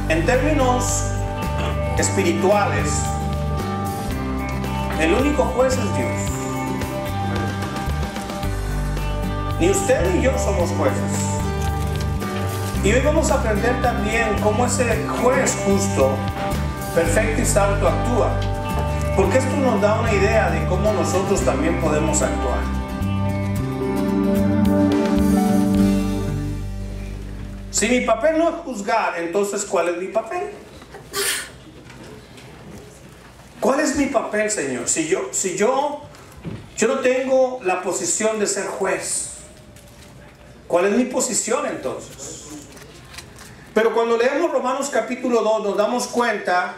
En términos espirituales, el único juez es Dios. Ni usted ni yo somos jueces. Y hoy vamos a aprender también cómo ese juez justo, perfecto y santo actúa. Porque esto nos da una idea de cómo nosotros también podemos actuar. Si mi papel no es juzgar, entonces ¿cuál es mi papel? ¿Cuál es mi papel, Señor? Si yo no tengo la posición de ser juez, ¿cuál es mi posición entonces? Pero cuando leemos Romanos capítulo 2 nos damos cuenta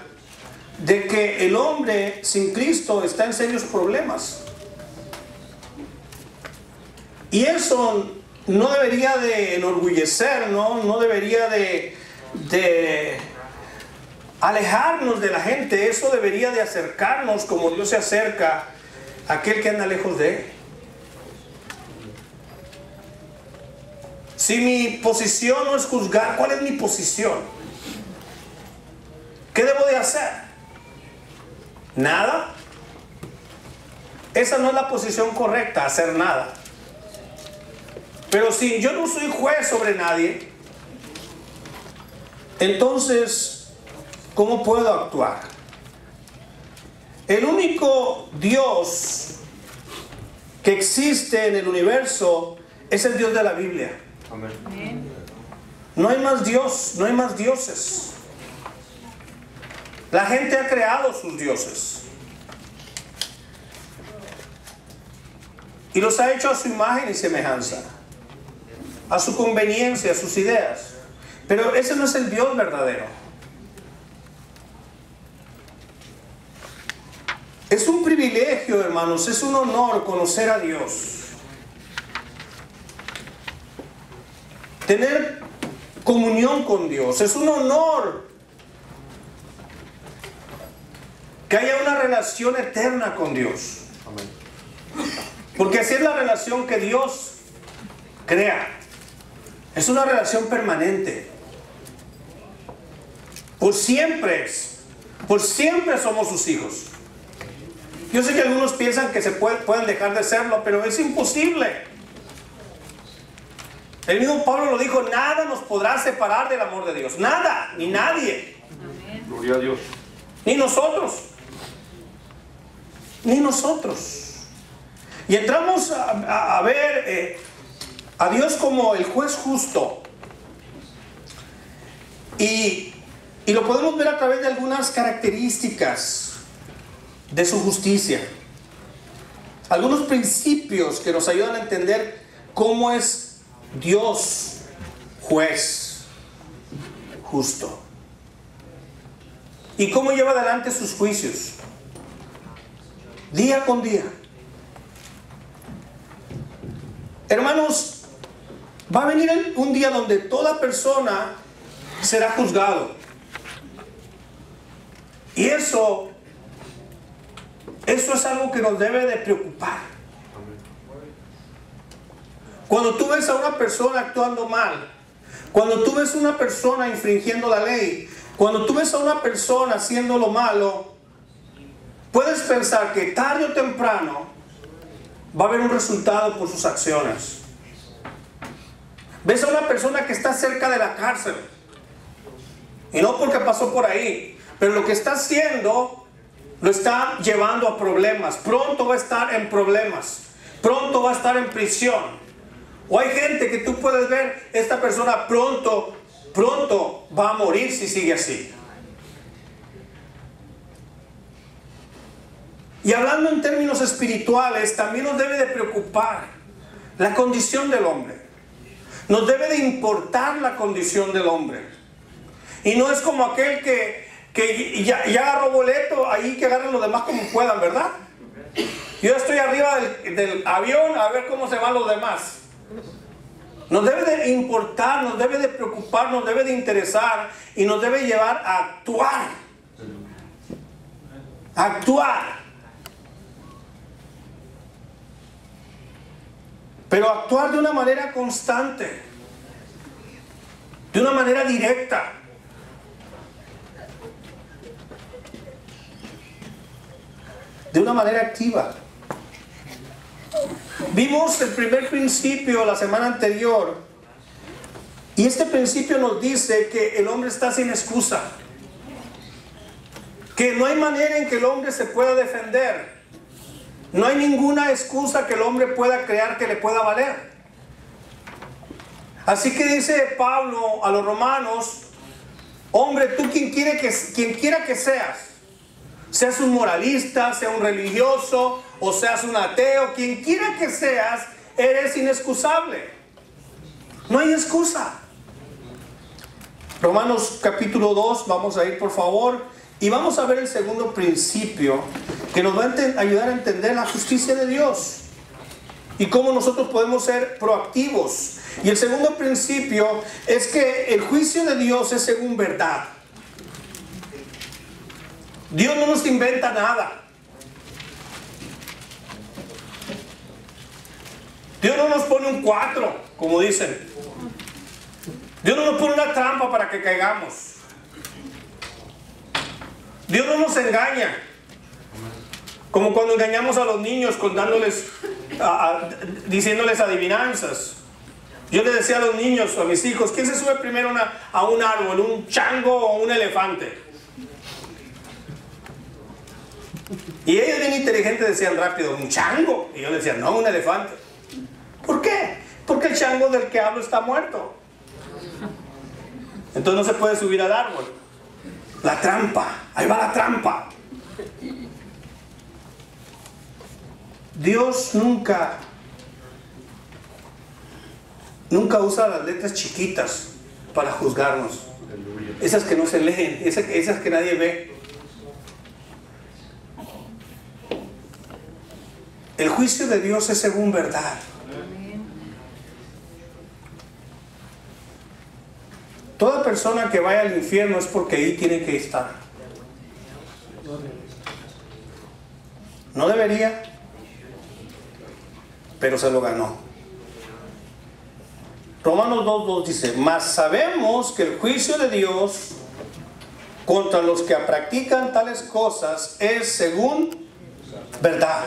de que el hombre sin Cristo está en serios problemas. Y eso no debería de enorgullecer, no debería de alejarnos de la gente. Eso debería de acercarnos como Dios se acerca a aquel que anda lejos de Él. Si mi posición no es juzgar, ¿cuál es mi posición? ¿Qué debo de hacer? ¿Nada? Esa no es la posición correcta, hacer nada. Pero si yo no soy juez sobre nadie, entonces, ¿cómo puedo actuar? El único Dios que existe en el universo es el Dios de la Biblia. Amén. No hay más Dios, no hay más dioses. La gente ha creado sus dioses y los ha hecho a su imagen y semejanza, a su conveniencia, a sus ideas. Pero ese no es el Dios verdadero. Es un privilegio, hermanos, es un honor conocer a Dios. Tener comunión con Dios. Es un honor que haya una relación eterna con Dios. Porque así es la relación que Dios crea. Es una relación permanente. Por siempre somos sus hijos. Yo sé que algunos piensan que pueden dejar de serlo, pero es imposible. El mismo Pablo lo dijo: nada nos podrá separar del amor de Dios. Nada, ni nadie. Amén. Gloria a Dios. Ni nosotros. Ni nosotros. Y entramos a ver a Dios como el juez justo. Y lo podemos ver a través de algunas características de su justicia. Algunos principios que nos ayudan a entender cómo es Dios juez justo. Y cómo lleva adelante sus juicios. Día con día. Hermanos, va a venir un día donde toda persona será juzgado. Y eso es algo que nos debe de preocupar. Cuando tú ves a una persona actuando mal, cuando tú ves a una persona infringiendo la ley, cuando tú ves a una persona haciendo lo malo, puedes pensar que tarde o temprano va a haber un resultado por sus acciones. Ves a una persona que está cerca de la cárcel, y no porque pasó por ahí, pero lo que está haciendo lo está llevando a problemas. Pronto va a estar en problemas, pronto va a estar en prisión. O hay gente que tú puedes ver, esta persona pronto va a morir si sigue así. Y hablando en términos espirituales, también nos debe de preocupar la condición del hombre. Nos debe de importar la condición del hombre. Y no es como aquel que ya agarró boleto, ahí que agarren los demás como puedan, ¿verdad? Yo estoy arriba del avión a ver cómo se van los demás. Nos debe de importar, nos debe de preocupar, nos debe de interesar y nos debe llevar a actuar. Actuar. Pero actuar de una manera constante, de una manera directa. de una manera activa. Vimos el primer principio la semana anterior, y este principio nos dice que el hombre está sin excusa, que no hay manera en que el hombre se pueda defender, no hay ninguna excusa que el hombre pueda crear que le pueda valer. Así que dice Pablo a los romanos: hombre, tú quien quiera que seas un moralista, sea un religioso o seas un ateo, quien quiera que seas, eres inexcusable. No hay excusa. Romanos capítulo 2, vamos a ir por favor, y vamos a ver el segundo principio que nos va a ayudar a entender la justicia de Dios y cómo nosotros podemos ser proactivos. Y el segundo principio es que el juicio de Dios es según verdad. Dios no nos inventa nada. Dios no nos pone un 4, como dicen. Dios no nos pone una trampa para que caigamos. Dios no nos engaña. Como cuando engañamos a los niños diciéndoles adivinanzas. Yo les decía a los niños, a mis hijos: ¿quién se sube primero a un árbol? ¿Un chango o un elefante? Y ellos bien inteligentes decían rápido: un chango. Y yo les decía: no, un elefante. ¿Por qué? Porque el chango del que hablo está muerto. Entonces no se puede subir al árbol. La trampa, ahí va la trampa. Dios nunca usa las letras chiquitas para juzgarnos. Esas que no se leen, esas que nadie ve. El juicio de Dios es según verdad. Toda persona que vaya al infierno es porque ahí tiene que estar. No debería, pero se lo ganó. Romanos 2:2 dice: mas sabemos que el juicio de Dios contra los que practican tales cosas es según verdad.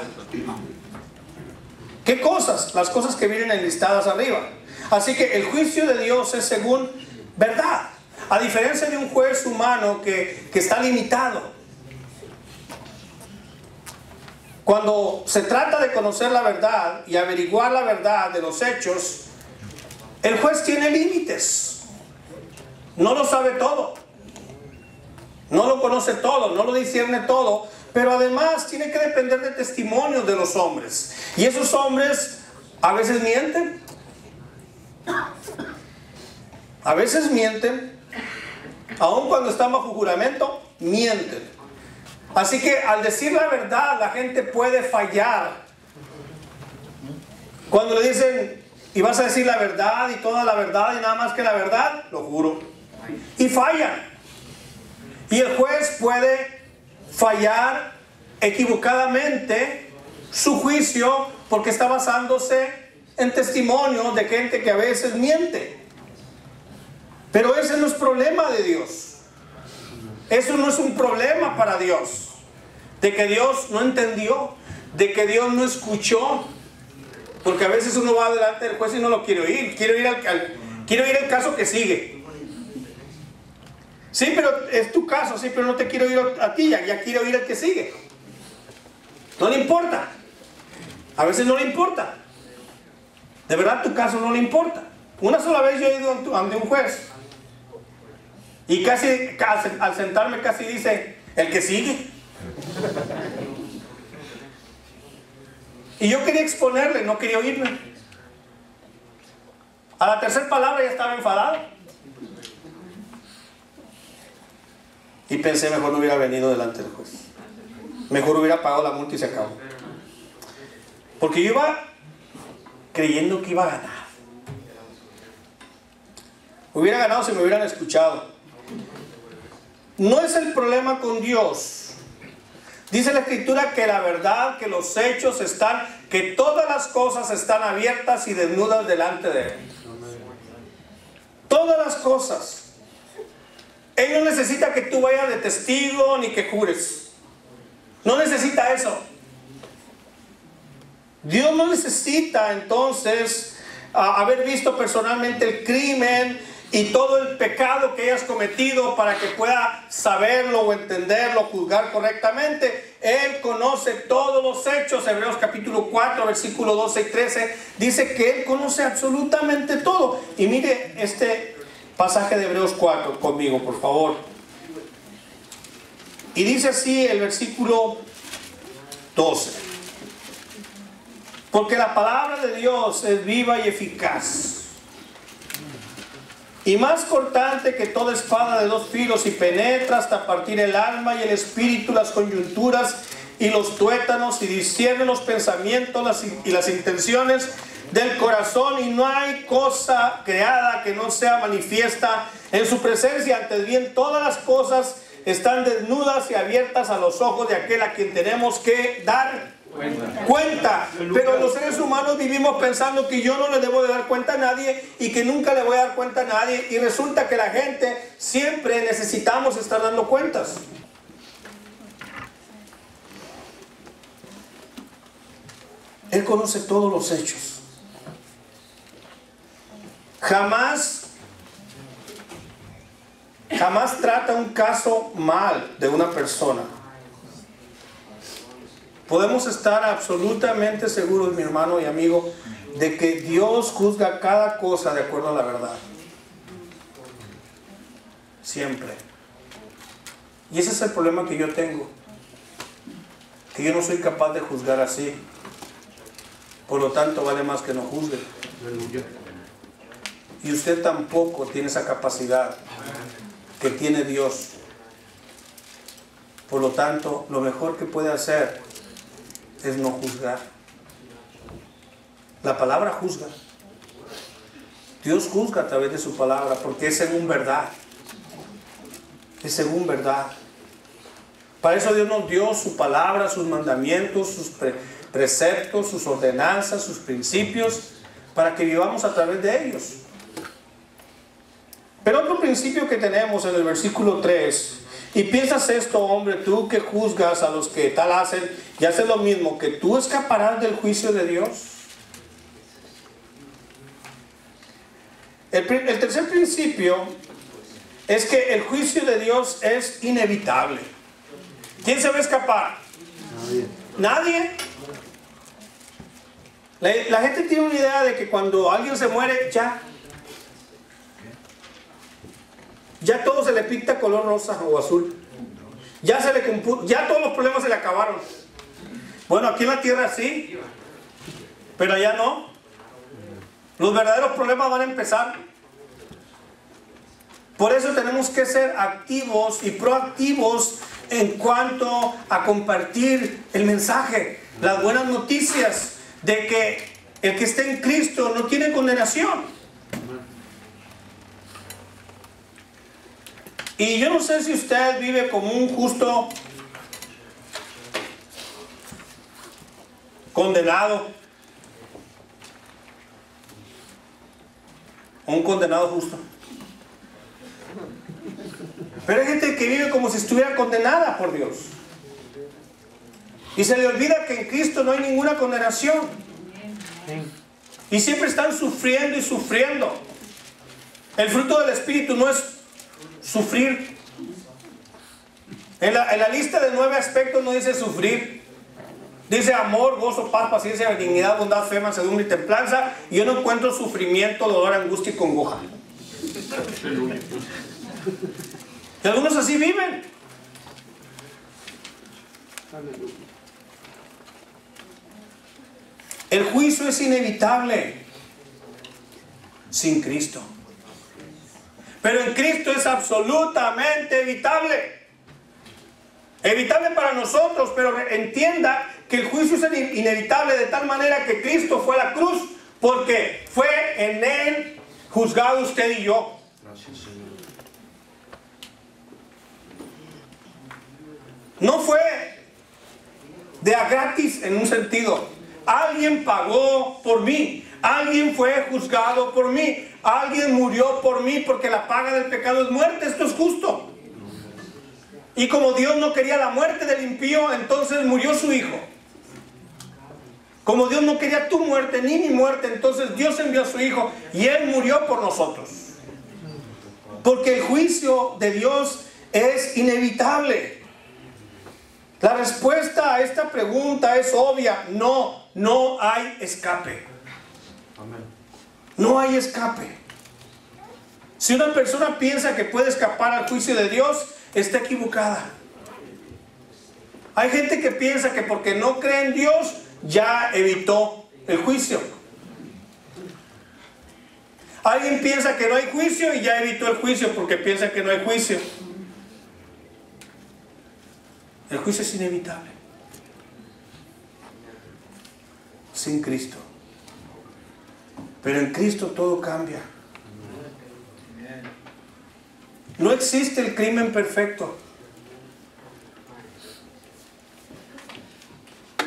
¿Qué cosas? Las cosas que vienen enlistadas arriba. Así que el juicio de Dios es según verdad, a diferencia de un juez humano que está limitado. Cuando se trata de conocer la verdad y averiguar la verdad de los hechos, el juez tiene límites. No lo sabe todo, no lo conoce todo, no lo discierne todo, pero además tiene que depender de testimonios de los hombres. Y esos hombres a veces mienten. A veces mienten, aun cuando están bajo juramento, mienten. Así que al decir la verdad, la gente puede fallar. Cuando le dicen: y vas a decir la verdad y toda la verdad y nada más que la verdad, lo juro. Y fallan. Y el juez puede fallar equivocadamente su juicio porque está basándose en testimonios de gente que a veces miente. Pero ese no es problema de Dios. Eso no es un problema para Dios. De que Dios no entendió, de que Dios no escuchó. Porque a veces uno va delante del juez y no lo quiere oír. Quiero ir al caso que sigue. Sí, pero es tu caso, sí, pero no te quiero oír a ti, ya quiero oír al que sigue. No le importa. A veces no le importa. De verdad tu caso no le importa. Una sola vez yo he ido ante un juez y casi al sentarme casi dice: el que sigue. Y yo quería exponerle, no quería oírme. A la tercera palabra ya estaba enfadado. Y pensé: mejor no hubiera venido delante del juez. Mejor hubiera pagado la multa y se acabó. Porque yo iba creyendo que iba a ganar. Hubiera ganado si me hubieran escuchado. No es el problema con Dios. Dice la Escritura que la verdad, que los hechos están, que todas las cosas están abiertas y desnudas delante de Él. Todas las cosas. Él no necesita que tú vayas de testigo ni que jures. No necesita eso. Dios no necesita entonces haber visto personalmente el crimen y todo el pecado que hayas cometido para que pueda saberlo o entenderlo, juzgar correctamente. Él conoce todos los hechos. Hebreos capítulo 4, versículo 12 y 13 dice que Él conoce absolutamente todo. Y mire este pasaje de Hebreos 4 conmigo, por favor. Y dice así el versículo 12: porque la palabra de Dios es viva y eficaz, y más cortante que toda espada de dos filos, y penetra hasta partir el alma y el espíritu, las coyunturas y los tuétanos, y discierne los pensamientos y las intenciones del corazón, y no hay cosa creada que no sea manifiesta en su presencia. Antes bien, todas las cosas están desnudas y abiertas a los ojos de aquel a quien tenemos que dar cuenta. Pero los seres humanos vivimos pensando que yo no le debo de dar cuenta a nadie y que nunca le voy a dar cuenta a nadie, y resulta que la gente siempre necesitamos estar dando cuentas. Él conoce todos los hechos. Jamás trata un caso mal de una persona. Podemos estar absolutamente seguros, mi hermano y amigo, de que Dios juzga cada cosa de acuerdo a la verdad. Siempre. Y ese es el problema que yo tengo, que yo no soy capaz de juzgar así. Por lo tanto, vale más que no juzgue. Y usted tampoco tiene esa capacidad que tiene Dios. Por lo tanto, lo mejor que puede hacer es no juzgar. La palabra juzga. Dios juzga a través de su palabra, porque es según verdad. Es según verdad. Para eso Dios nos dio su palabra, sus mandamientos, sus preceptos, sus ordenanzas, sus principios, para que vivamos a través de ellos. Pero otro principio que tenemos en el versículo 3: y piensas esto, hombre, tú que juzgas a los que tal hacen y haces lo mismo, que tú escaparás del juicio de Dios. El tercer principio es que el juicio de Dios es inevitable. ¿Quién se va a escapar? Nadie. La gente tiene una idea de que cuando alguien se muere, ya todo se le pinta color rosa o azul. Ya todos los problemas se le acabaron. Bueno, aquí en la tierra sí, pero allá no. Los verdaderos problemas van a empezar. Por eso tenemos que ser activos y proactivos en cuanto a compartir el mensaje, las buenas noticias de que el que esté en Cristo no tiene condenación. Y yo no sé si usted vive como un justo condenado o un condenado justo. Pero hay gente que vive como si estuviera condenada por Dios. Y se le olvida que en Cristo no hay ninguna condenación. Y siempre están sufriendo y sufriendo. El fruto del Espíritu no es sufrir. En la lista de 9 aspectos no dice sufrir. Dice amor, gozo, paz, paciencia, benignidad, bondad, fe, mansedumbre y templanza. Y yo no encuentro sufrimiento, dolor, angustia y congoja. Y algunos así viven. El juicio es inevitable sin Cristo. Pero en Cristo es absolutamente evitable. Evitable para nosotros, pero entienda que el juicio es inevitable de tal manera que Cristo fue a la cruz, porque fue en Él juzgado usted y yo. Gracias, Señor. No fue de a gratis en un sentido. Alguien pagó por mí. Alguien fue juzgado por mí. Alguien murió por mí, porque la paga del pecado es muerte. Esto es justo. Y como Dios no quería la muerte del impío, entonces murió su hijo. Como Dios no quería tu muerte ni mi muerte, entonces Dios envió a su Hijo y Él murió por nosotros. Porque el juicio de Dios es inevitable. La respuesta a esta pregunta es obvia. No, no hay escape. No hay escape. Si una persona piensa que puede escapar al juicio de Dios, está equivocada. Hay gente que piensa que porque no cree en Dios, ya evitó el juicio. Alguien piensa que no hay juicio y ya evitó el juicio porque piensa que no hay juicio. El juicio es inevitable. Sin Cristo. Pero en Cristo todo cambia. No existe el crimen perfecto.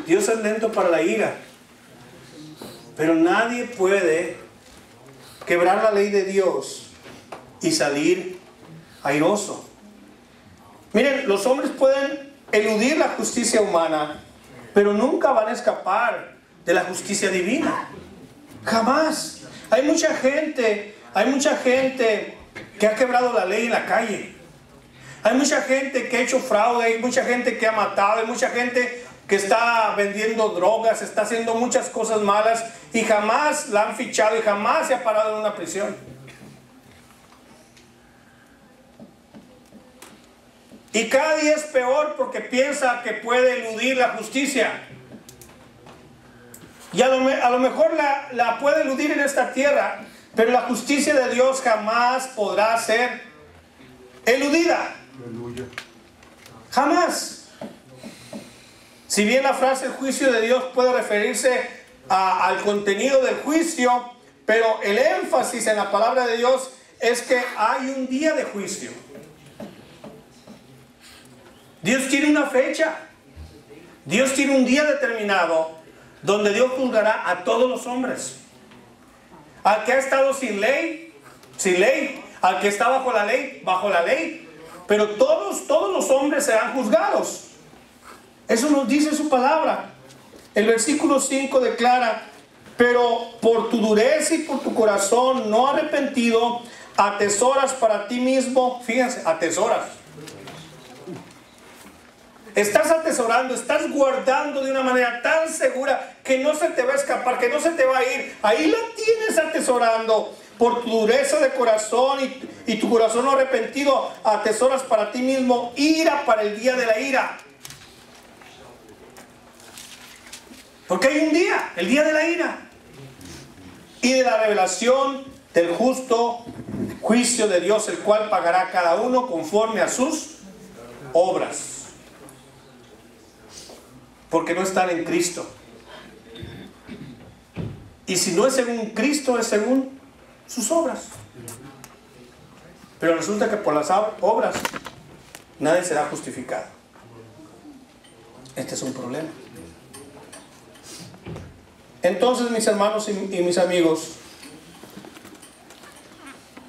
Dios es lento para la ira, pero nadie puede quebrar la ley de Dios y salir airoso. Miren, los hombres pueden eludir la justicia humana, pero nunca van a escapar de la justicia divina. Jamás. Hay mucha gente que ha quebrado la ley en la calle. Hay mucha gente que ha hecho fraude, hay mucha gente que ha matado, hay mucha gente que está vendiendo drogas, está haciendo muchas cosas malas y jamás la han fichado y jamás se ha parado en una prisión. Y cada día es peor porque piensa que puede eludir la justicia. Y a lo mejor la puede eludir en esta tierra, pero la justicia de Dios jamás podrá ser eludida. Jamás. Si bien la frase el juicio de Dios puede referirse al contenido del juicio, pero el énfasis en la palabra de Dios es que hay un día de juicio. Dios tiene una fecha. Dios tiene un día determinado donde Dios juzgará a todos los hombres. Al que ha estado sin ley, sin ley. Al que está bajo la ley. Pero todos los hombres serán juzgados. Eso nos dice su palabra. El versículo 5 declara: pero por tu dureza y por tu corazón no arrepentido, atesoras para ti mismo. Fíjense, atesoras. Estás atesorando, estás guardando de una manera tan segura que no se te va a escapar, que no se te va a ir. Ahí la tienes atesorando. Por tu dureza de corazón y tu corazón no arrepentido, atesoras para ti mismo ira para el día de la ira. Porque hay un día, el día de la ira. Y de la revelación del justo juicio de Dios, el cual pagará a cada uno conforme a sus obras. Porque no están en Cristo. Y si no es según Cristo, es según sus obras. Pero resulta que por las obras nadie será justificado. Este es un problema. Entonces, mis hermanos y mis amigos,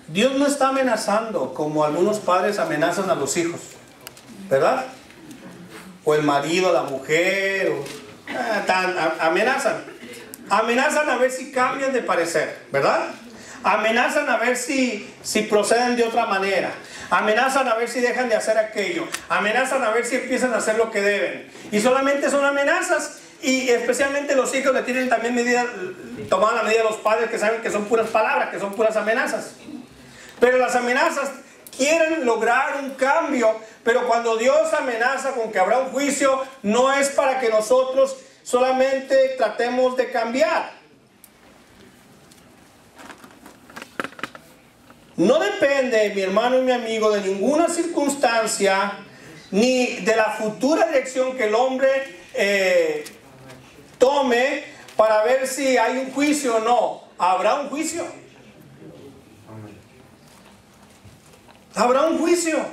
Dios no está amenazando como algunos padres amenazan a los hijos, ¿verdad? O el marido a la mujer, amenazan a ver si cambian de parecer, ¿verdad? Amenazan a ver si proceden de otra manera, amenazan a ver si dejan de hacer aquello, amenazan a ver si empiezan a hacer lo que deben, y solamente son amenazas. Y especialmente los hijos le tienen también toman la medida de los padres, que saben que son puras palabras, que son puras amenazas. Pero las amenazas quieren lograr un cambio, pero cuando Dios amenaza con que habrá un juicio, no es para que nosotros solamente tratemos de cambiar. No depende, mi hermano y mi amigo, de ninguna circunstancia, ni de la futura dirección que el hombre tome para ver si hay un juicio o no. Habrá un juicio. Habrá un juicio.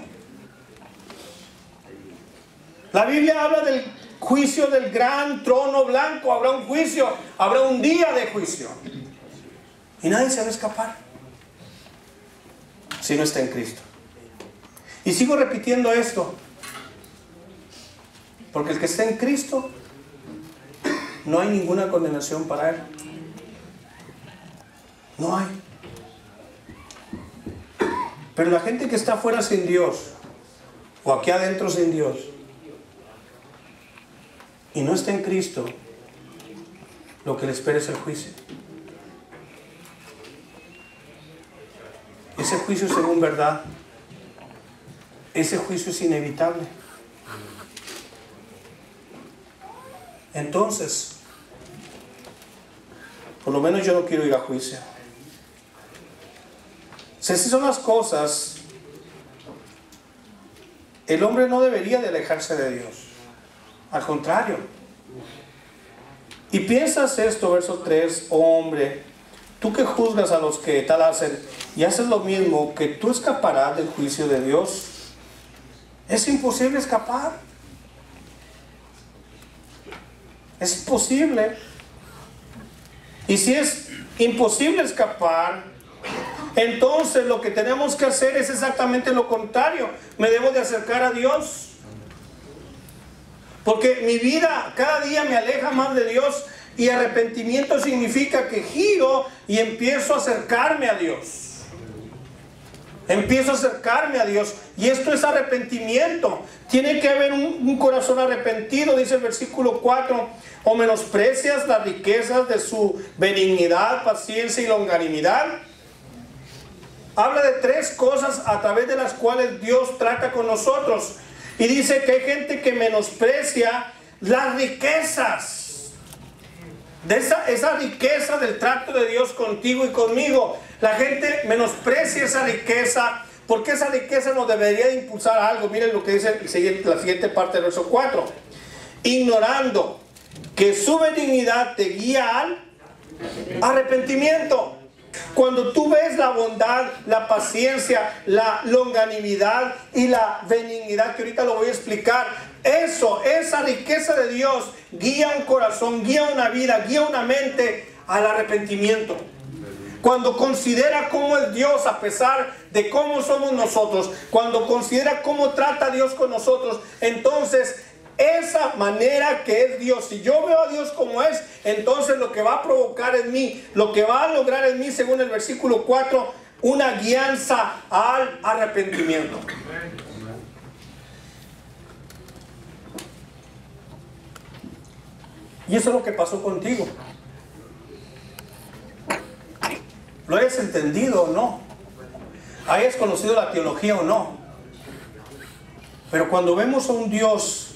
La Biblia habla del juicio del gran trono blanco. Habrá un juicio. Habrá un día de juicio. Y nadie se va a escapar si no está en Cristo. Y sigo repitiendo esto, porque el que está en Cristo no hay ninguna condenación para él. No hay. Pero la gente que está afuera sin Dios, o aquí adentro sin Dios, y no está en Cristo, lo que le espera es el juicio. Ese juicio, según verdad, ese juicio es inevitable. Entonces, por lo menos yo no quiero ir a juicio. Si así son las cosas, el hombre no debería de alejarse de Dios. Al contrario. Y piensas esto, verso 3, oh hombre, tú que juzgas a los que tal hacen y haces lo mismo, que tú escaparás del juicio de Dios. Es imposible escapar. Es imposible. Y si es imposible escapar, entonces lo que tenemos que hacer es exactamente lo contrario. Me debo de acercar a Dios. Porque mi vida cada día me aleja más de Dios. Y arrepentimiento significa que giro y empiezo a acercarme a Dios. Empiezo a acercarme a Dios. Y esto es arrepentimiento. Tiene que haber un corazón arrepentido, dice el versículo 4. O menosprecias las riquezas de su benignidad, paciencia y longanimidad. Habla de tres cosas a través de las cuales Dios trata con nosotros. Y dice que hay gente que menosprecia las riquezas. De esa riqueza del trato de Dios contigo y conmigo. La gente menosprecia esa riqueza, porque esa riqueza nos debería de impulsar a algo. Miren lo que dice la siguiente parte del verso 4. Ignorando que su benignidad te guía al arrepentimiento. Cuando tú ves la bondad, la paciencia, la longanimidad y la benignidad, que ahorita lo voy a explicar, esa riqueza de Dios guía un corazón, guía una vida, guía una mente al arrepentimiento. Cuando considera cómo es Dios a pesar de cómo somos nosotros, cuando considera cómo trata Dios con nosotros, entonces esa manera que es Dios, si yo veo a Dios como es, entonces lo que va a provocar en mí, lo que va a lograr en mí, según el versículo 4, una guianza al arrepentimiento. Y eso es lo que pasó contigo. Lo hayas entendido o no, hayas conocido la teología o no, pero cuando vemos a un Dios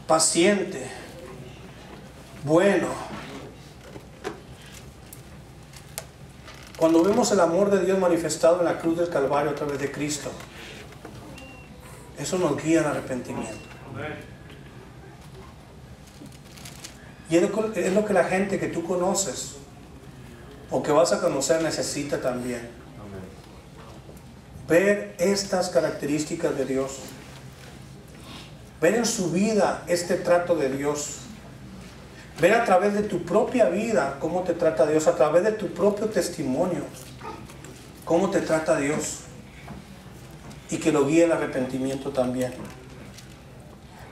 paciente, bueno, cuando vemos el amor de Dios manifestado en la cruz del Calvario a través de Cristo, eso nos guía al arrepentimiento. Y es lo que la gente que tú conoces o que vas a conocer necesita también. Ver estas características de Dios. Ver en su vida este trato de Dios. Ver a través de tu propia vida cómo te trata Dios. A través de tu propio testimonio cómo te trata Dios. Y que lo guíe el arrepentimiento también.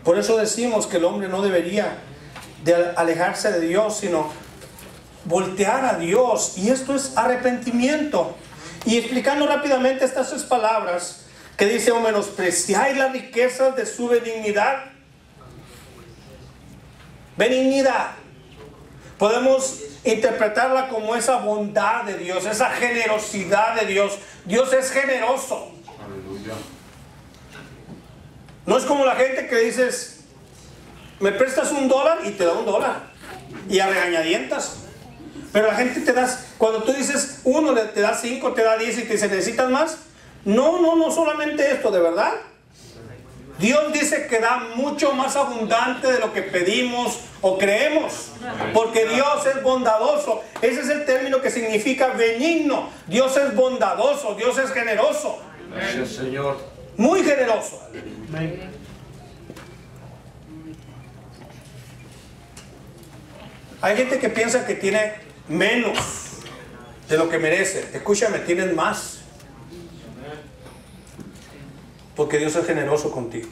Por eso decimos que el hombre no debería de alejarse de Dios, sino voltear a Dios. Y esto es arrepentimiento. Y explicando rápidamente estas tres palabras que dice: o menospreciáis las riquezas de su benignidad. Benignidad podemos interpretarla como esa bondad de Dios, esa generosidad de Dios. Dios es generoso. Aleluya. No es como la gente que dices: me prestas $1 y te da $1 y a regañadientas. Pero la gente te da, cuando tú dices 1, te da 5, te da 10 y te dice: ¿necesitas más? No solamente esto, de verdad. Dios dice que da mucho más abundante de lo que pedimos o creemos. Porque Dios es bondadoso. Ese es el término que significa benigno. Dios es bondadoso, Dios es generoso. Gracias, Señor. Muy generoso. Hay gente que piensa que tiene menos de lo que merece. Escúchame, tienen más. Porque Dios es generoso contigo.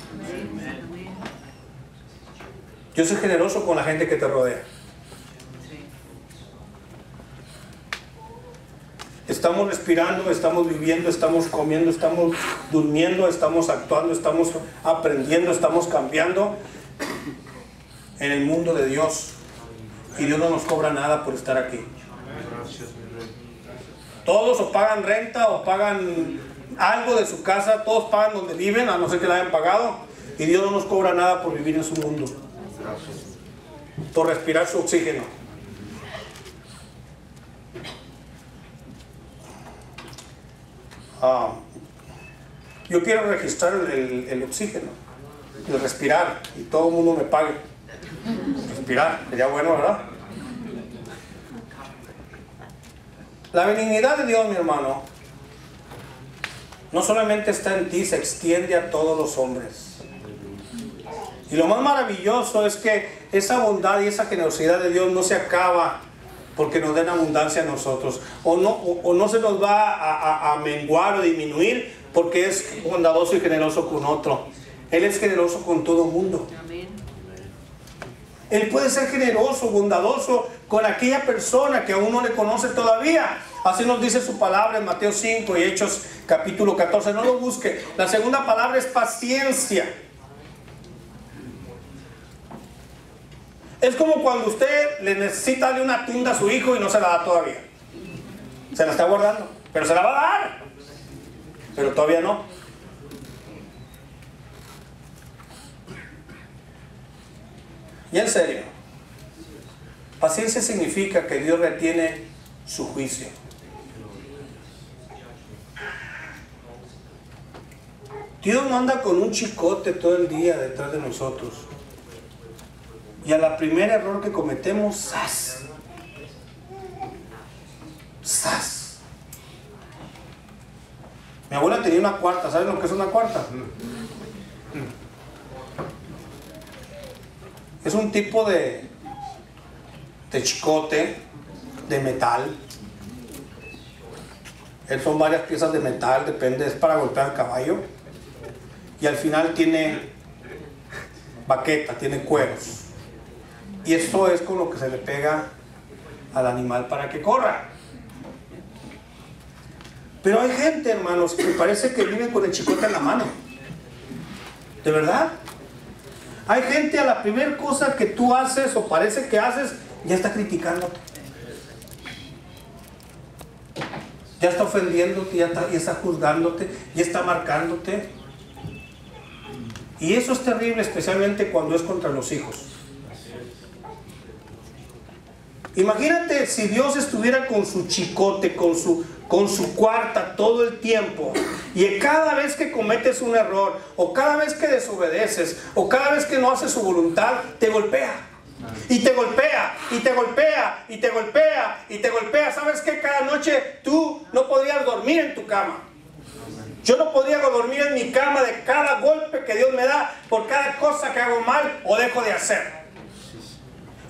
Yo soy generoso con la gente que te rodea. Estamos respirando, estamos viviendo, estamos comiendo, estamos durmiendo, estamos actuando, estamos aprendiendo, estamos cambiando en el mundo de Dios. Y Dios no nos cobra nada por estar aquí. Todos o pagan renta o pagan algo de su casa, todos pagan donde viven, a no ser que la hayan pagado. Y Dios no nos cobra nada por vivir en su mundo, por respirar su oxígeno. Yo quiero registrar el oxígeno, el respirar, y todo el mundo me pague. Respirar, sería bueno, ¿verdad? La benignidad de Dios, mi hermano, no solamente está en ti, se extiende a todos los hombres. Y lo más maravilloso es que esa bondad y esa generosidad de Dios no se acaba porque nos den abundancia a nosotros, o no se nos va a menguar o disminuir porque es bondadoso y generoso con otro. Él es generoso con todo el mundo. Él puede ser generoso, bondadoso con aquella persona que aún no le conoce todavía. Así nos dice su palabra en Mateo 5 y Hechos capítulo 14. No lo busque. La segunda palabra es paciencia. Es como cuando usted le necesita darle una tunda a su hijo y no se la da todavía. Se la está guardando, pero se la va a dar. Pero todavía no. Y en serio, paciencia significa que Dios retiene su juicio. Dios no anda con un chicote todo el día detrás de nosotros. Y a la primer error que cometemos, ¡zas! ¡Zas! Mi abuela tenía una cuarta. ¿Saben lo que es una cuarta? Es un tipo de chicote de metal. Son varias piezas de metal, depende, es para golpear al caballo. Y al final tiene baqueta, tiene cueros. Y eso es con lo que se le pega al animal para que corra. Pero hay gente, hermanos, que parece que vive con el chicote en la mano. ¿De verdad? Hay gente, a la primera cosa que tú haces o parece que haces, ya está criticándote. Ya está ofendiéndote, ya está juzgándote, ya está marcándote. Y eso es terrible, especialmente cuando es contra los hijos. Imagínate si Dios estuviera con su chicote, con su cuarta todo el tiempo, y cada vez que cometes un error, o cada vez que desobedeces, o cada vez que no haces su voluntad, te golpea. Y te golpea, y te golpea, y te golpea, y te golpea. ¿Sabes qué? Cada noche tú no podrías dormir en tu cama. Yo no podría dormir en mi cama de cada golpe que Dios me da por cada cosa que hago mal o dejo de hacer.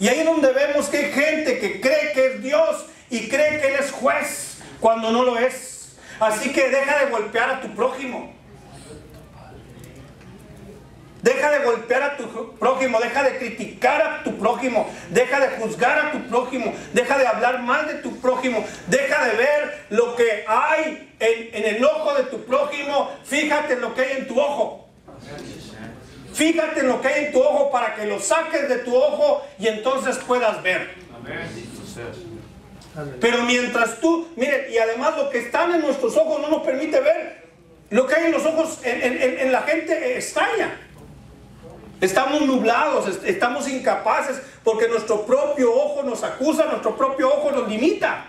Y ahí es donde vemos que hay gente que cree que es Dios y cree que Él es juez cuando no lo es. Así que deja de golpear a tu prójimo. Deja de golpear a tu prójimo, deja de criticar a tu prójimo, deja de juzgar a tu prójimo, deja de hablar mal de tu prójimo, deja de ver lo que hay en el ojo de tu prójimo, fíjate en lo que hay en tu ojo. Fíjate en lo que hay en tu ojo para que lo saques de tu ojo y entonces puedas ver. Pero mientras tú, miren, y además lo que está en nuestros ojos no nos permite ver lo que hay en los ojos en la gente extraña. Estamos nublados, estamos incapaces porque nuestro propio ojo nos acusa, nuestro propio ojo nos limita.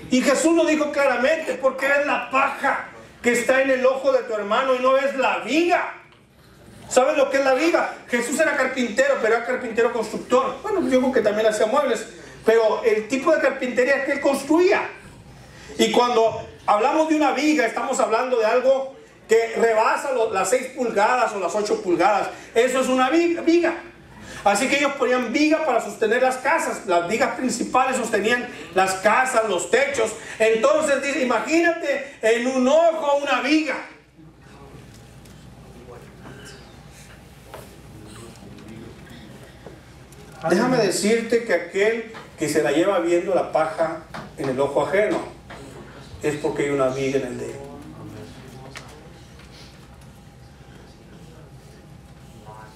Y Jesús lo dijo claramente, porque eres la paja que está en el ojo de tu hermano y no es la viga. ¿Sabes lo que es la viga? Jesús era carpintero, pero era carpintero constructor. Bueno, yo creo que también hacía muebles, pero el tipo de carpintería que él construía. Y cuando hablamos de una viga, estamos hablando de algo que rebasa las 6 pulgadas o las 8 pulgadas. Eso es una viga. Así que ellos ponían viga para sostener las casas. Las vigas principales sostenían las casas, los techos. Entonces dice, imagínate en un ojo una viga. Déjame decirte que aquel que se la lleva viendo la paja en el ojo ajeno es porque hay una viga en el de él.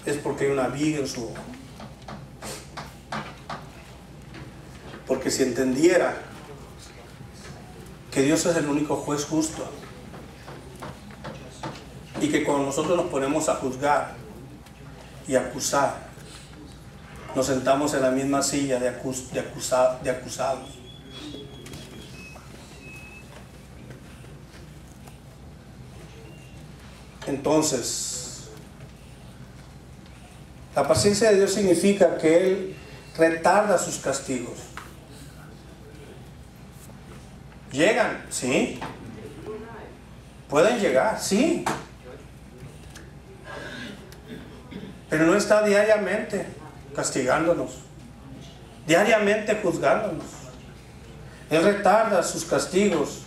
Es porque hay una viga en su ojo. Porque si entendiera que Dios es el único juez justo y que cuando nosotros nos ponemos a juzgar y acusar, nos sentamos en la misma silla de acusados. Entonces, la paciencia de Dios significa que Él retarda sus castigos. ¿Llegan? Sí. ¿Pueden llegar? Sí. Pero no está diariamente castigándonos, diariamente juzgándonos. Él retarda sus castigos,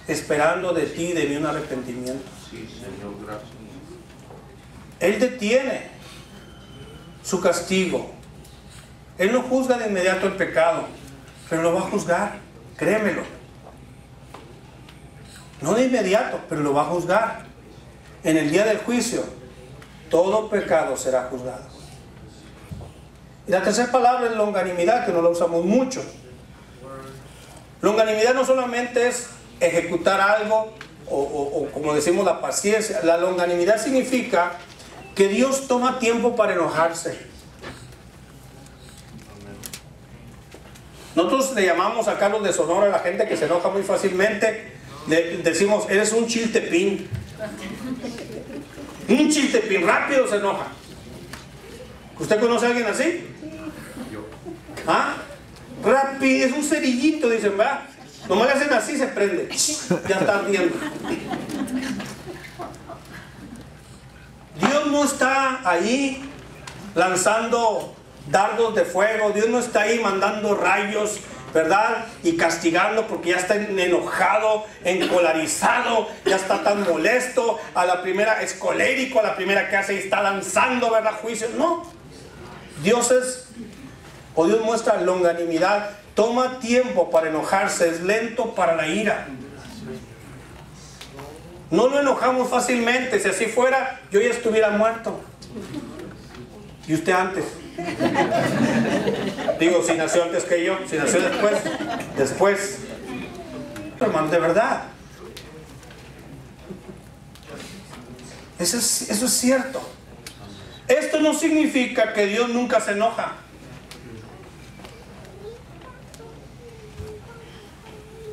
esperando de ti y de mí un arrepentimiento. Sí, Señor, gracias. Él detiene su castigo. Él no juzga de inmediato el pecado, pero lo va a juzgar, créemelo. No de inmediato, pero lo va a juzgar. En el día del juicio, todo pecado será juzgado. Y la tercera palabra es longanimidad, que no la usamos mucho. Longanimidad no solamente es ejecutar algo, o como decimos la paciencia. La longanimidad significa que Dios toma tiempo para enojarse. Nosotros le llamamos a Carlos de Sonora a la gente que se enoja muy fácilmente. Decimos, eres un chiltepín. Un chiltepín, rápido se enoja. ¿Usted conoce a alguien así? ¿Ah? Rápido, es un cerillito, dicen, ¿verdad? Nomás le hacen así, se prende. Ya está ardiendo. Dios no está ahí lanzando dardos de fuego. Dios no está ahí mandando rayos, ¿verdad? Y castigando porque ya está enojado, encolarizado, ya está tan molesto. A la primera es colérico, a la primera que hace y está lanzando, ¿verdad? Juicios. No. Dios muestra longanimidad, toma tiempo para enojarse, es lento para la ira. No lo enojamos fácilmente. Si así fuera, yo ya estuviera muerto. Y usted antes. Digo, si nació antes que yo, si nació después. Hermano, de verdad. Eso es cierto. Esto no significa que Dios nunca se enoja.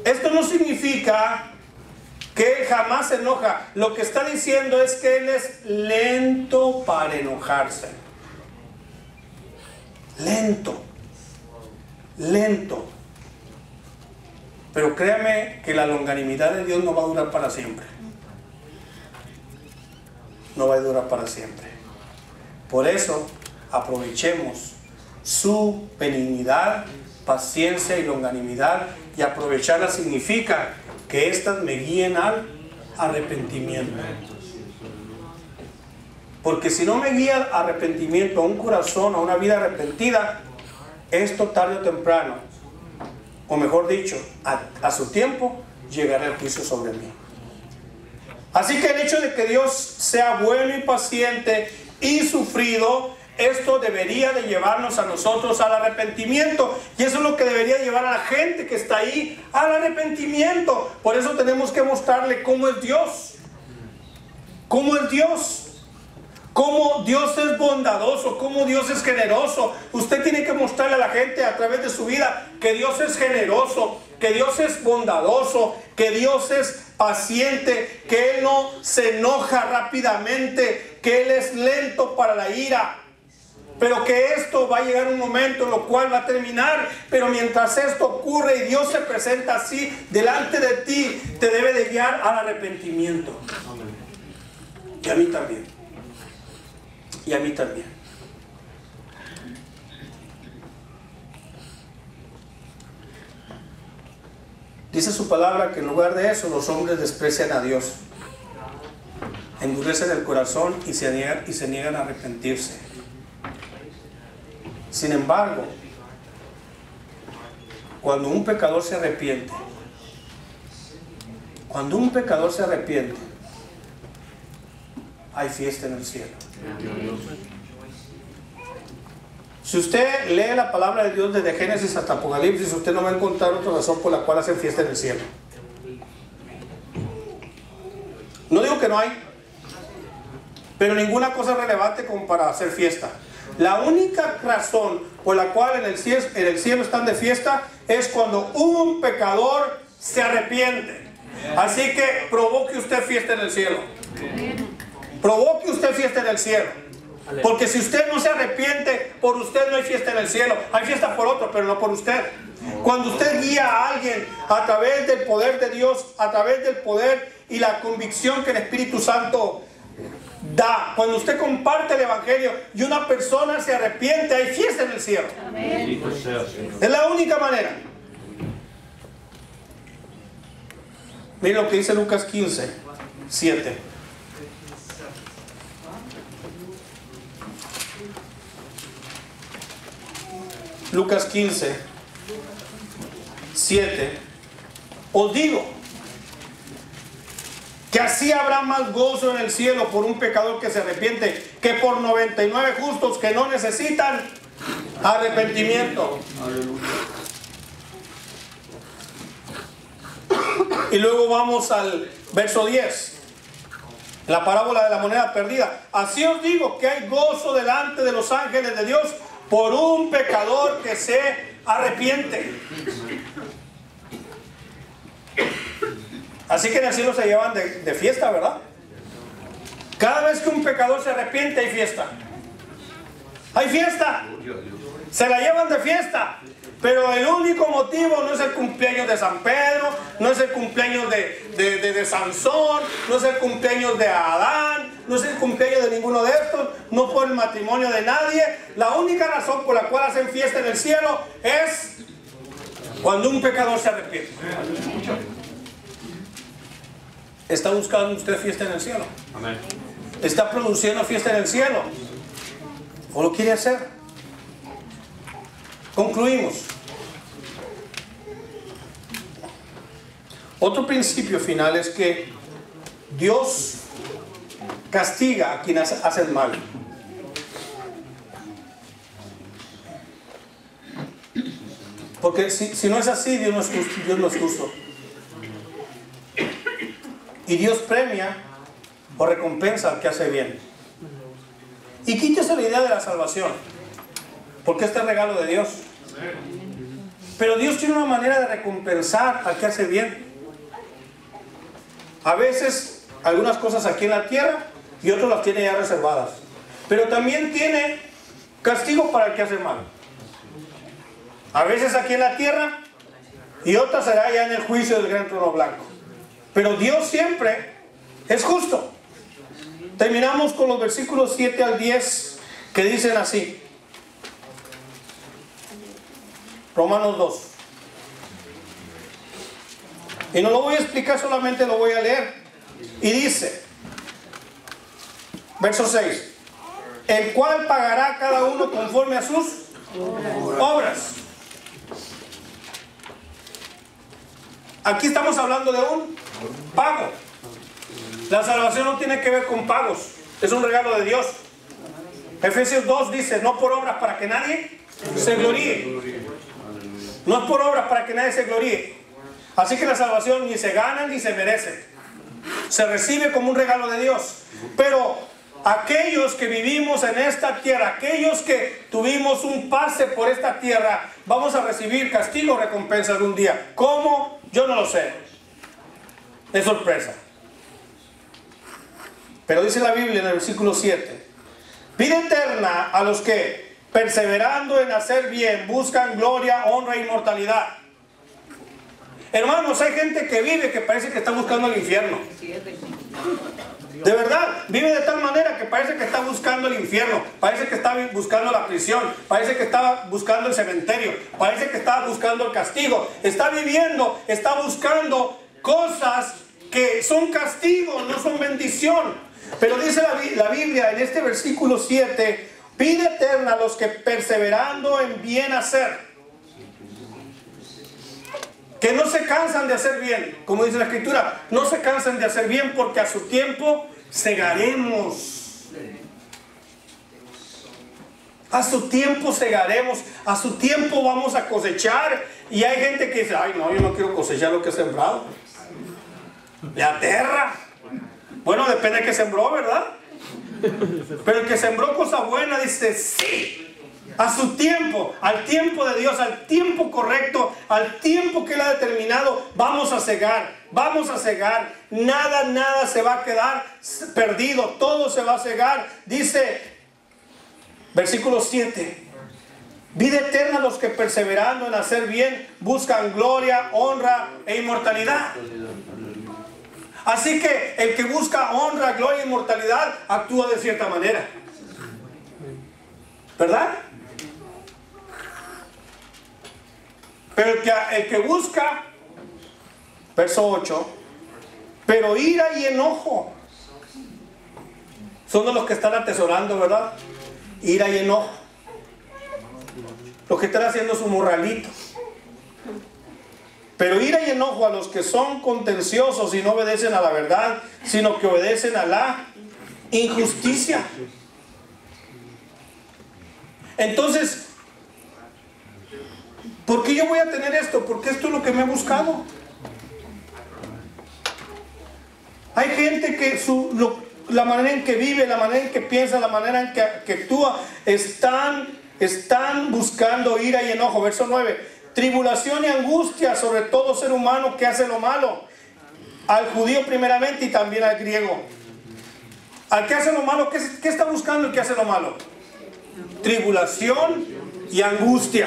Esto no significa que Él jamás se enoja. Lo que está diciendo es que Él es lento para enojarse. Lento. Pero créame que la longanimidad de Dios no va a durar para siempre. No va a durar para siempre. Por eso, aprovechemos su benignidad, paciencia y longanimidad. Y aprovecharla significa que éstas me guíen al arrepentimiento. Porque si no me guía al arrepentimiento, a un corazón, a una vida arrepentida, esto tarde o temprano, o mejor dicho, a su tiempo, llegará el juicio sobre mí. Así que el hecho de que Dios sea bueno y paciente y sufrido, esto debería de llevarnos a nosotros al arrepentimiento. Y eso es lo que debería llevar a la gente que está ahí al arrepentimiento. Por eso tenemos que mostrarle cómo es Dios. Cómo es Dios. Cómo Dios es bondadoso, cómo Dios es generoso. Usted tiene que mostrarle a la gente a través de su vida que Dios es generoso, que Dios es bondadoso, que Dios es paciente, que Él no se enoja rápidamente, que Él es lento para la ira. Pero que esto va a llegar un momento en lo cual va a terminar. Pero mientras esto ocurre y Dios se presenta así delante de ti, te debe de guiar al arrepentimiento. Y a mí también. Y a mí también. Dice su palabra que en lugar de eso los hombres desprecian a Dios, endurecen el corazón y se niegan a arrepentirse. Sin embargo, cuando un pecador se arrepiente, hay fiesta en el cielo. Si usted lee la palabra de Dios desde Génesis hasta Apocalipsis, usted no va a encontrar otra razón por la cual hacen fiesta en el cielo. No digo que no hay, pero ninguna cosa es relevante como para hacer fiesta. La única razón por la cual en el cielo están de fiesta es cuando un pecador se arrepiente. Así que provoque usted fiesta en el cielo. Provoque usted fiesta en el cielo. Porque si usted no se arrepiente, por usted no hay fiesta en el cielo. Hay fiesta por otro, pero no por usted. Cuando usted guía a alguien a través del poder de Dios, a través del poder y la convicción que el Espíritu Santo da, cuando usted comparte el Evangelio y una persona se arrepiente, hay fiesta en el cielo. Amén. Es la única manera. Mire lo que dice Lucas 15, 7. Lucas 15, 7. Os digo que así habrá más gozo en el cielo por un pecador que se arrepiente que por 99 justos que no necesitan arrepentimiento. Y luego vamos al verso 10, la parábola de la moneda perdida. Así os digo que hay gozo delante de los ángeles de Dios por un pecador que se arrepiente. Así que en el cielo se llevan de fiesta, ¿verdad? Cada vez que un pecador se arrepiente hay fiesta. Hay fiesta. Se la llevan de fiesta. Pero el único motivo no es el cumpleaños de San Pedro, no es el cumpleaños de Sansón, no es el cumpleaños de Adán, no es el cumpleaños de ninguno de estos, no por el matrimonio de nadie. La única razón por la cual hacen fiesta en el cielo es cuando un pecador se arrepiente. ¿Está buscando usted fiesta en el cielo? Amén. ¿Está produciendo fiesta en el cielo? ¿O lo quiere hacer? Concluimos. Otro principio final es que Dios castiga a quienes hacen mal. Porque si no es así, Dios no es justo. Y Dios premia o recompensa al que hace bien. Y quítese la idea de la salvación, porque este es regalo de Dios. Pero Dios tiene una manera de recompensar al que hace bien. A veces algunas cosas aquí en la tierra y otros las tiene ya reservadas. Pero también tiene castigo para el que hace mal. A veces aquí en la tierra y otras será ya en el juicio del gran trono blanco. Pero Dios siempre es justo. Terminamos con los versículos 7 al 10 que dicen así. Romanos 2. Y no lo voy a explicar, solamente lo voy a leer. Y dice, verso 6, el cual pagará cada uno conforme a sus obras. Aquí estamos hablando de un pago. La salvación no tiene que ver con pagos, es un regalo de Dios. Efesios 2 dice, no por obras para que nadie se gloríe. No es por obras para que nadie se gloríe. Así que la salvación ni se gana ni se merece. Se recibe como un regalo de Dios. Pero aquellos que vivimos en esta tierra, aquellos que tuvimos un pase por esta tierra, vamos a recibir castigo o recompensa algún día. ¿Cómo? Yo no lo sé. Es sorpresa. Pero dice la Biblia en el versículo 7, vida eterna a los que, perseverando en hacer bien, buscan gloria, honra e inmortalidad. Hermanos, hay gente que vive que parece que está buscando el infierno. De verdad, vive de tal manera que parece que está buscando el infierno, parece que está buscando la prisión, parece que está buscando el cementerio, parece que está buscando el castigo. Está viviendo, está buscando cosas que son castigo, no son bendición. Pero dice la Biblia en este versículo 7, vida eterna a los que perseverando en bien hacer, que no se cansan de hacer bien, como dice la Escritura, no se cansan de hacer bien, porque a su tiempo segaremos. A su tiempo segaremos, a su tiempo vamos a cosechar. Y hay gente que dice, ay no, yo no quiero cosechar lo que he sembrado. Me aterra. Bueno, depende de qué sembró, ¿verdad? Pero el que sembró cosa buena dice, sí. A su tiempo, al tiempo de Dios, al tiempo correcto, al tiempo que Él ha determinado, vamos a cegar, vamos a cegar. Nada se va a quedar perdido, todo se va a cegar. Dice, versículo 7, vida eterna a los que perseverando en hacer bien, buscan gloria, honra e inmortalidad. Así que el que busca honra, gloria e inmortalidad, actúa de cierta manera. ¿Verdad? Pero el que busca, verso 8, pero ira y enojo, son de los que están atesorando, ¿verdad? Ira y enojo. Los que están haciendo su morralito. Pero ira y enojo a los que son contenciosos y no obedecen a la verdad, sino que obedecen a la injusticia. Entonces, ¿por qué yo voy a tener esto? Porque esto es lo que me he buscado. Hay gente que la manera en que vive, la manera en que piensa, la manera en que actúa, están buscando ira y enojo. Verso 9. Tribulación y angustia sobre todo ser humano que hace lo malo. Al judío primeramente y también al griego. Al que hace lo malo, ¿qué está buscando el que hace lo malo? Tribulación y angustia.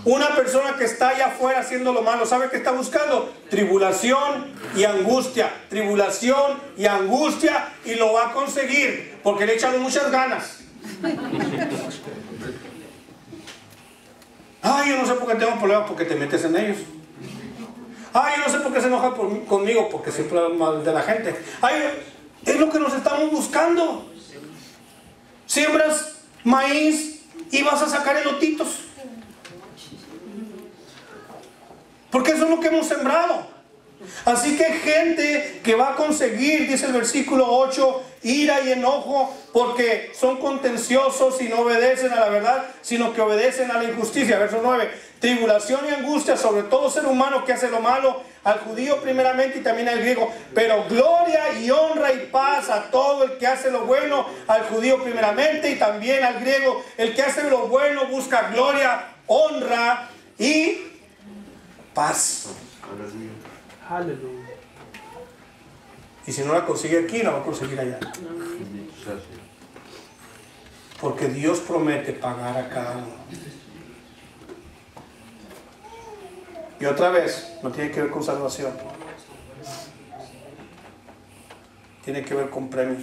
Una persona que está allá afuera haciendo lo malo, ¿sabe qué está buscando? Tribulación y angustia. Tribulación y angustia, y lo va a conseguir porque le echan muchas ganas. Ay, yo no sé por qué tengo problemas, porque te metes en ellos. Ay, yo no sé por qué se enoja conmigo, porque siempre hablan mal de la gente. Ay, es lo que nos estamos buscando. Siembras maíz y vas a sacar elotitos. Porque eso es lo que hemos sembrado. Así que gente que va a conseguir, dice el versículo 8, ira y enojo, porque son contenciosos y no obedecen a la verdad, sino que obedecen a la injusticia. Verso 9, tribulación y angustia sobre todo ser humano que hace lo malo, al judío primeramente y también al griego, pero gloria y honra y paz a todo el que hace lo bueno, al judío primeramente y también al griego. El que hace lo bueno busca gloria, honra y paz. Aleluya. Y si no la consigue aquí, la va a conseguir allá. Porque Dios promete pagar a cada uno. Y otra vez, no tiene que ver con salvación. Tiene que ver con premios.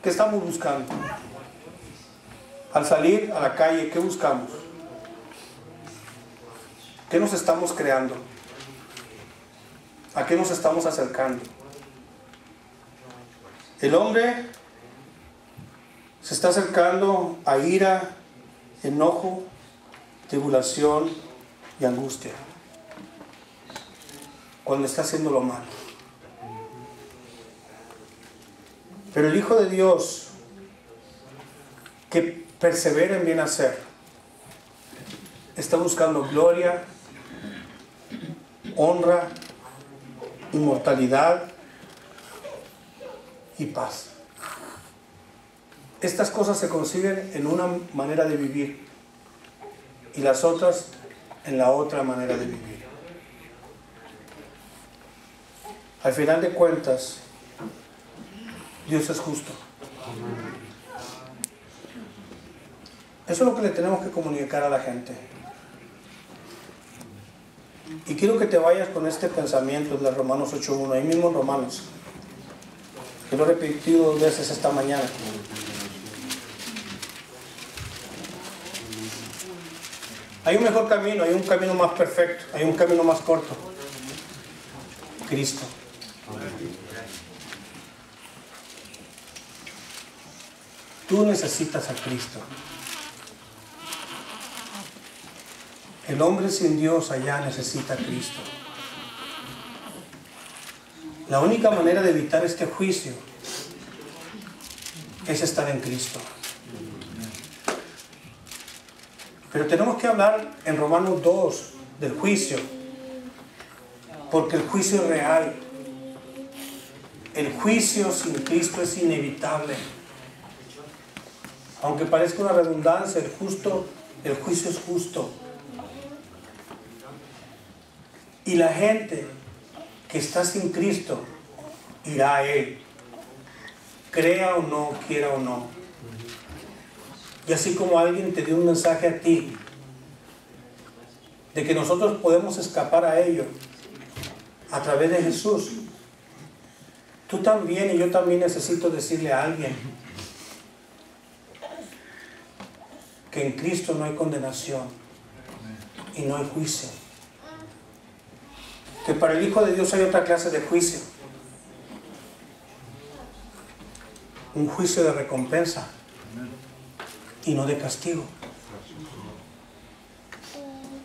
¿Qué estamos buscando? Al salir a la calle, ¿qué buscamos? ¿Qué nos estamos creando? ¿A qué nos estamos acercando? El hombre se está acercando a ira, enojo, tribulación y angustia cuando está haciendo lo malo. Pero el Hijo de Dios, que persevera en bien hacer, está buscando gloria, honra, inmortalidad y paz. Estas cosas se consiguen en una manera de vivir y las otras en la otra manera de vivir. Al final de cuentas, Dios es justo. Eso es lo que le tenemos que comunicar a la gente. Y quiero que te vayas con este pensamiento de Romanos 8.1, ahí mismo en Romanos, que lo he repetido 2 veces esta mañana. Hay un mejor camino, hay un camino más perfecto, hay un camino más corto. Cristo. Tú necesitas a Cristo. El hombre sin Dios allá necesita a Cristo. La única manera de evitar este juicio es estar en Cristo. Pero tenemos que hablar en Romanos 2 del juicio, porque el juicio es real. El juicio sin Cristo es inevitable. Aunque parezca una redundancia, el juicio es justo. Y la gente que está sin Cristo irá a Él, crea o no, quiera o no. Y así como alguien te dio un mensaje a ti de que nosotros podemos escapar a ello a través de Jesús, tú también y yo también necesito decirle a alguien que en Cristo no hay condenación y no hay juicio. Que para el Hijo de Dios hay otra clase de juicio. Un juicio de recompensa y no de castigo.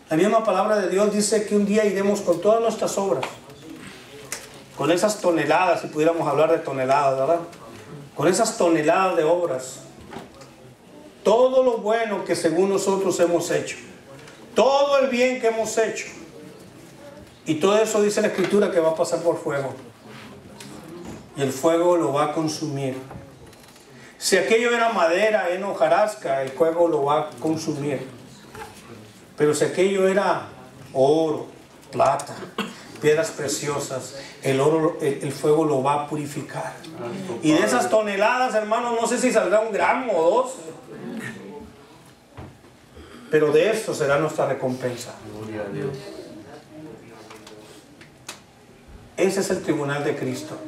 La misma palabra de Dios dice que un día iremos con todas nuestras obras, con esas toneladas, si pudiéramos hablar de toneladas, ¿verdad? Con esas toneladas de obras, todo lo bueno que según nosotros hemos hecho, todo el bien que hemos hecho, y todo eso dice la Escritura que va a pasar por fuego, y el fuego lo va a consumir. Si aquello era madera, heno, hojarasca, el fuego lo va a consumir. Pero si aquello era oro, plata, piedras preciosas, el fuego lo va a purificar. Y de esas toneladas, hermanos, no sé si saldrá 1 gramo o 2. Pero de esto será nuestra recompensa. Gloria a Dios. Ese es el tribunal de Cristo.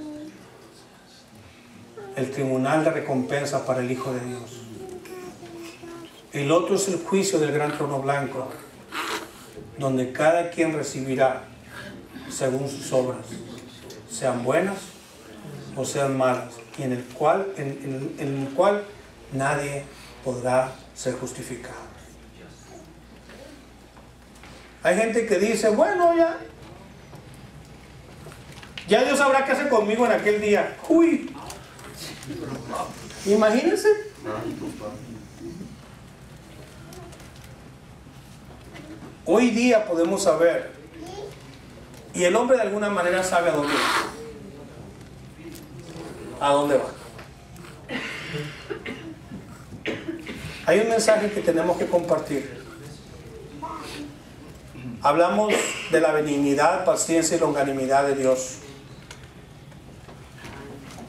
El tribunal de recompensa para el Hijo de Dios. El otro es el juicio del gran trono blanco, donde cada quien recibirá según sus obras, sean buenas o sean malas, y en el cual nadie podrá ser justificado. Hay gente que dice, bueno, ya Dios sabrá qué hace conmigo en aquel día. Uy, imagínense. Hoy día podemos saber, y el hombre de alguna manera sabe a dónde va. ¿A dónde va? Hay un mensaje que tenemos que compartir. Hablamos de la benignidad, paciencia y longanimidad de Dios.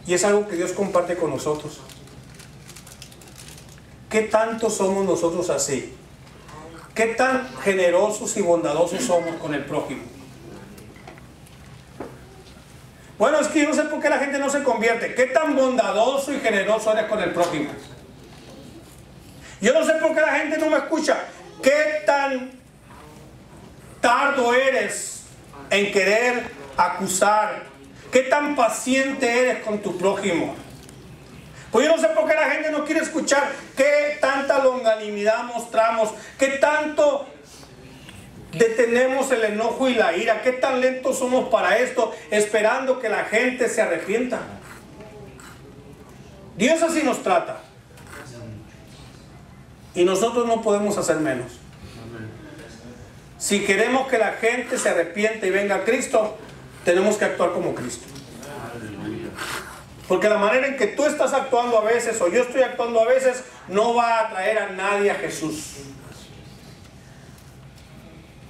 Y es algo que Dios comparte con nosotros. ¿Qué tanto somos nosotros así? ¿Qué tan generosos y bondadosos somos con el prójimo? Bueno, es que yo no sé por qué la gente no se convierte. ¿Qué tan bondadoso y generoso eres con el prójimo? Yo no sé por qué la gente no me escucha. ¿Qué tan tardo eres en querer acusar? ¿Qué tan paciente eres con tu prójimo? Pues yo no sé por qué la gente no quiere escuchar qué tanta longanimidad mostramos, qué tanto detenemos el enojo y la ira, qué tan lentos somos para esto, esperando que la gente se arrepienta. Dios así nos trata. Y nosotros no podemos hacer menos. Si queremos que la gente se arrepienta y venga a Cristo, tenemos que actuar como Cristo. Porque la manera en que tú estás actuando a veces o yo estoy actuando a veces no va a atraer a nadie a Jesús.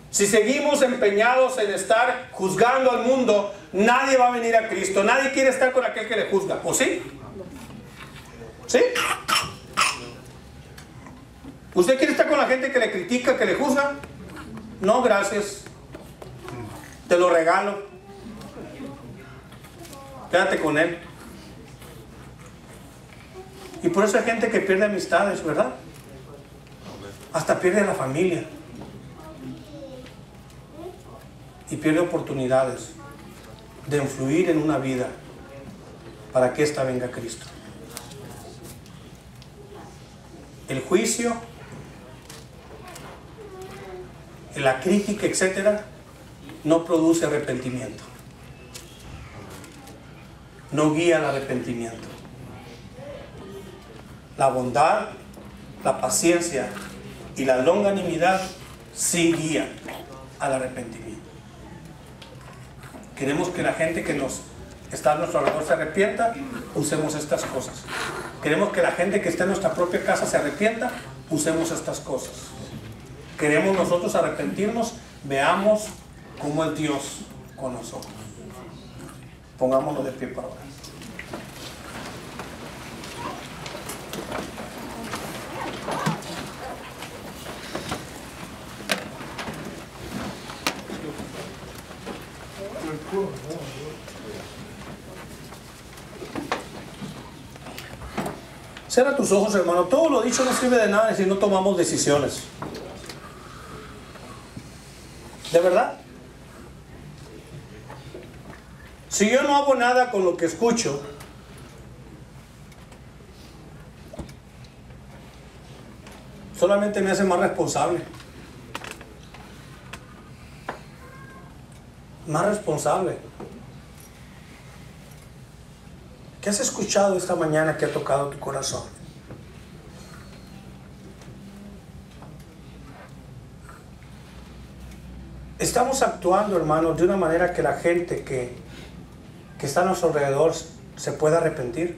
Si seguimos empeñados en estar juzgando al mundo, nadie va a venir a Cristo. Nadie quiere estar con aquel que le juzga. ¿O sí? ¿Sí? ¿Usted quiere estar con la gente que le critica, que le juzga? No, gracias. Te lo regalo. Quédate con él. Y por eso hay gente que pierde amistades, ¿verdad? Hasta pierde a la familia. Y pierde oportunidades. de influir en una vida para que ésta venga a Cristo. El juicio, la crítica, etcétera, no produce arrepentimiento. No guía al arrepentimiento. La bondad, la paciencia y la longanimidad sí guían al arrepentimiento. Queremos que la gente que está a nuestro alrededor se arrepienta, usemos estas cosas. Queremos que la gente que está en nuestra propia casa se arrepienta, usemos estas cosas. Queremos nosotros arrepentirnos, veamos cómo es Dios con nosotros. Pongámonos de pie para orar. Cierra tus ojos, hermano. Todo lo dicho no sirve de nada si no tomamos decisiones. ¿De verdad? Si yo no hago nada con lo que escucho, solamente me hace más responsable. Más responsable. ¿Qué has escuchado esta mañana que ha tocado tu corazón? Estamos actuando, hermanos, de una manera que la gente que está a nuestro alrededor se pueda arrepentir.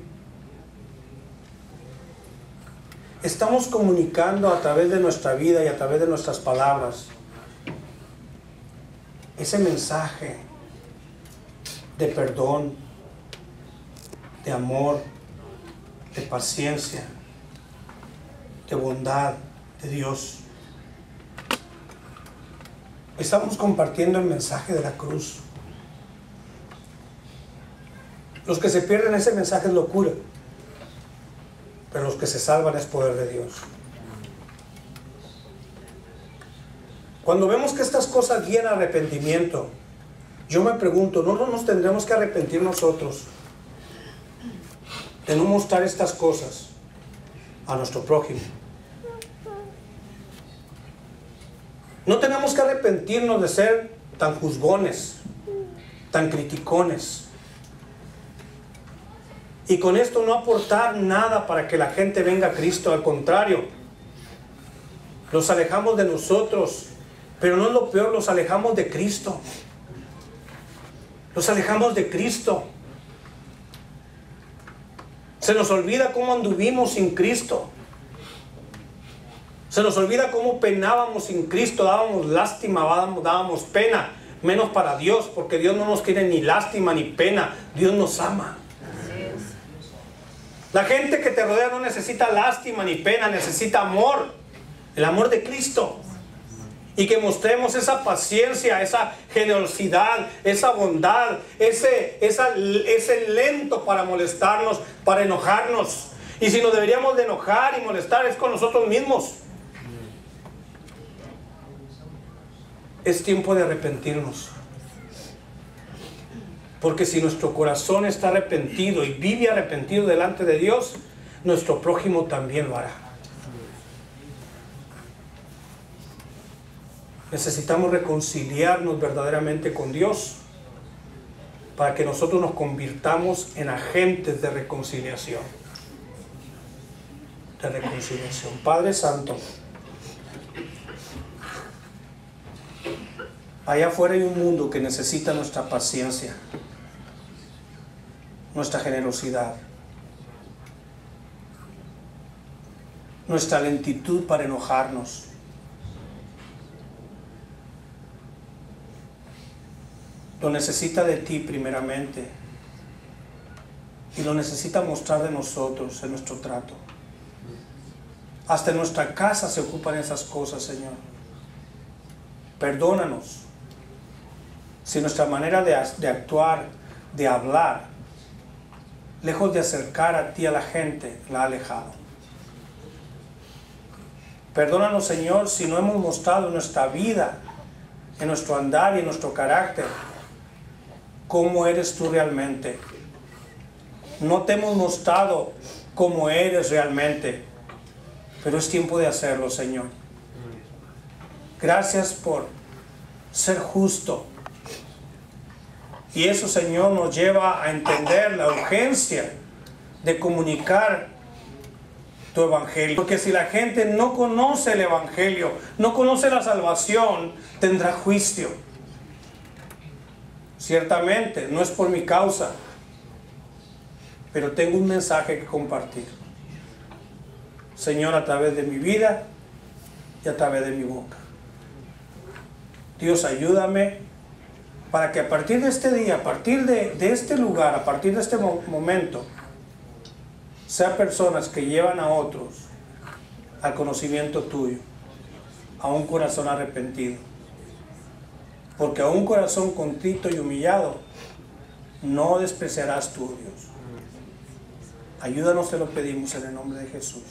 Estamos comunicando a través de nuestra vida y a través de nuestras palabras ese mensaje de perdón, de amor, de paciencia, de bondad de Dios. Estamos compartiendo el mensaje de la cruz. Los que se pierden ese mensaje es locura, pero los que se salvan es poder de Dios. Cuando vemos que estas cosas guían al arrepentimiento, yo me pregunto, ¿no nos tendremos que arrepentir nosotros de no mostrar estas cosas a nuestro prójimo? No tenemos que arrepentirnos de ser tan juzgones, tan criticones, y con esto no aportar nada para que la gente venga a Cristo. Al contrario, los alejamos de nosotros, pero no es lo peor, los alejamos de Cristo. Los alejamos de Cristo. Se nos olvida cómo anduvimos sin Cristo. Se nos olvida cómo penábamos sin Cristo, dábamos lástima, dábamos pena, menos para Dios, porque Dios no nos quiere ni lástima ni pena, Dios nos ama. La gente que te rodea no necesita lástima ni pena, necesita amor, el amor de Cristo. Y que mostremos esa paciencia, esa generosidad, esa bondad, ese lento para molestarnos, para enojarnos. Y si nos deberíamos de enojar y molestar es con nosotros mismos. Es tiempo de arrepentirnos. Porque si nuestro corazón está arrepentido y vive arrepentido delante de Dios, nuestro prójimo también lo hará. Necesitamos reconciliarnos verdaderamente con Dios para que nosotros nos convirtamos en agentes de reconciliación. De reconciliación. Padre Santo, allá afuera hay un mundo que necesita nuestra paciencia, nuestra generosidad, nuestra lentitud para enojarnos. Lo necesita de ti primeramente y lo necesita mostrar de nosotros en nuestro trato. Hasta en nuestra casa se ocupan esas cosas, Señor. Perdónanos si nuestra manera de actuar, de hablar, lejos de acercar a ti a la gente, la ha alejado. Perdónanos, Señor, si no hemos mostrado en nuestra vida, en nuestro andar y en nuestro carácter cómo eres tú realmente. No te hemos mostrado cómo eres realmente, pero es tiempo de hacerlo, Señor. Gracias por ser justo. Y eso, Señor, nos lleva a entender la urgencia de comunicar tu evangelio. Porque si la gente no conoce el evangelio, no conoce la salvación, tendrá juicio. Ciertamente, no es por mi causa, pero tengo un mensaje que compartir. Señor, a través de mi vida y a través de mi boca. Dios, ayúdame para que a partir de este día, a partir de este lugar, a partir de este momento, sean personas que llevan a otros al conocimiento tuyo, a un corazón arrepentido. Porque a un corazón contrito y humillado no despreciarás tú, Dios. Ayúdanos, te lo pedimos en el nombre de Jesús.